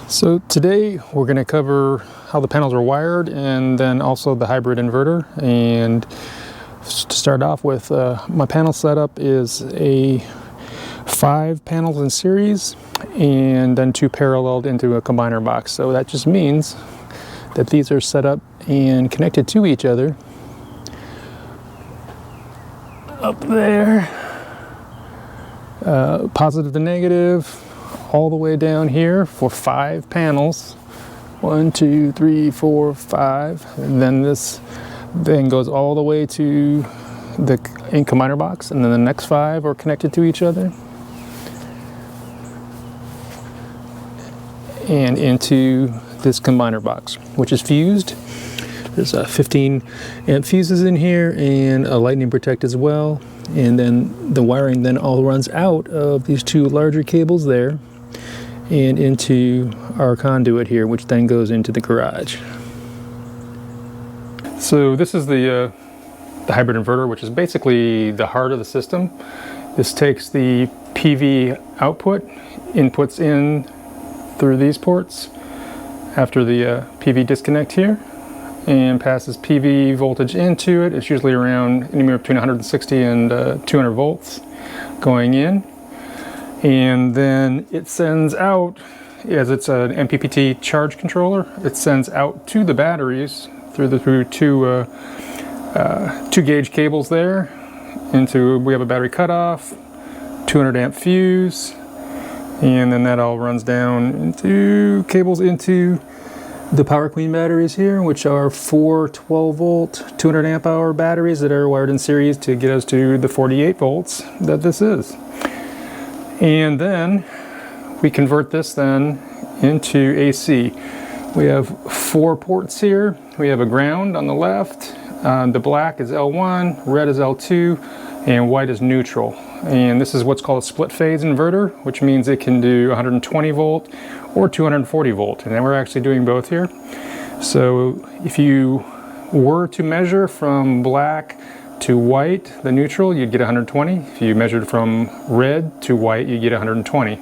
So today we're going to cover how the panels are wired and then also the hybrid inverter. And to start off with, my panel setup is a 5 panels in series and then 2 paralleled into a combiner box. So that just means that these are set up and connected to each other up there, positive to negative, all the way down here for 5 panels. 1, 2, 3, 4, 5. And then this then goes all the way to the combiner box, and then the next 5 are connected to each other and into this combiner box, which is fused. There's 15 amp fuses in here and a lightning protect as well. And then the wiring then all runs out of these 2 larger cables there and into our conduit here, which then goes into the garage. So this is the hybrid inverter, which is basically the heart of the system. This takes the PV output, inputs in through these ports after the PV disconnect here, and passes PV voltage into it. It's usually around anywhere between 160 and 200 volts going in. And then it sends out, as it's an MPPT charge controller, it sends out to the batteries through 2 gauge cables there into, we have a battery cutoff, 200 amp fuse, and then that all runs down into cables into the Power Queen batteries here, which are 4 12 volt 200 amp hour batteries that are wired in series to get us to the 48 volts that this is. And then we convert this then into AC. We have 4 ports here. We have a ground on the left, the black is L1, red is L2, and white is neutral. And this is what's called a split phase inverter, which means it can do 120 volt or 240 volt. And then we're actually doing both here. So if you were to measure from black to white, the neutral, you'd get 120. If you measured from red to white, you get 120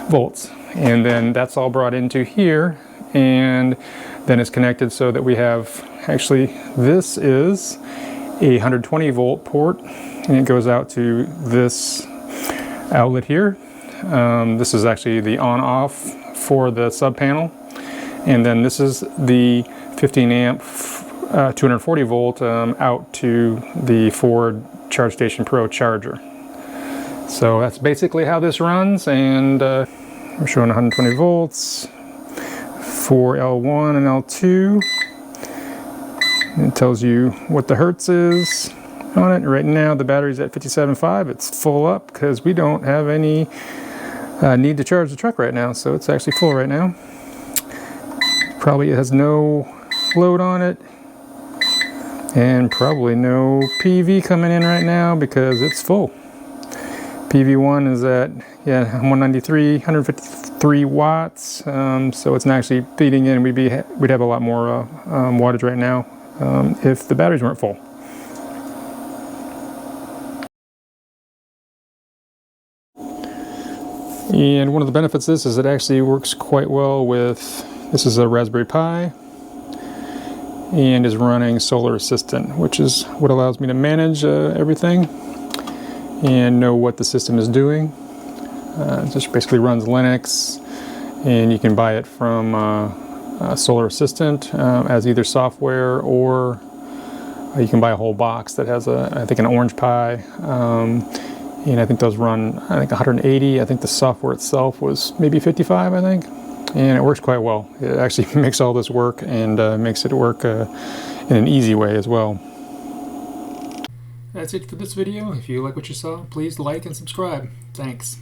volts. And then that's all brought into here, and then it's connected so that we have, actually, this is a 120 volt port, and it goes out to this outlet here. This is actually the on-off for the sub panel, and then this is the 15 amp 240 volt out to the Ford Charge Station Pro charger. So that's basically how this runs, and we're showing 120 volts for L1 and L2. And it tells you what the hertz is on it. Right now the battery's at 57.5. It's full up because we don't have any need to charge the truck right now, so it's actually full right now. Probably it has no load on it, and probably no PV coming in right now because it's full. PV1 is at 153 watts, so it's not actually feeding in. We'd have a lot more wattage right now if the batteries weren't full. And one of the benefits of this is it actually works quite well with, this is a Raspberry Pi, and is running Solar Assistant, which is what allows me to manage everything and know what the system is doing. It just basically runs Linux, and you can buy it from Solar Assistant as either software, or you can buy a whole box that has I think an Orange Pi, and I think those run 180. I think the software itself was maybe 55, I think. And it works quite well. It actually makes all this work, and makes it work in an easy way as well. That's it for this video. If you like what you saw, please like and subscribe. Thanks.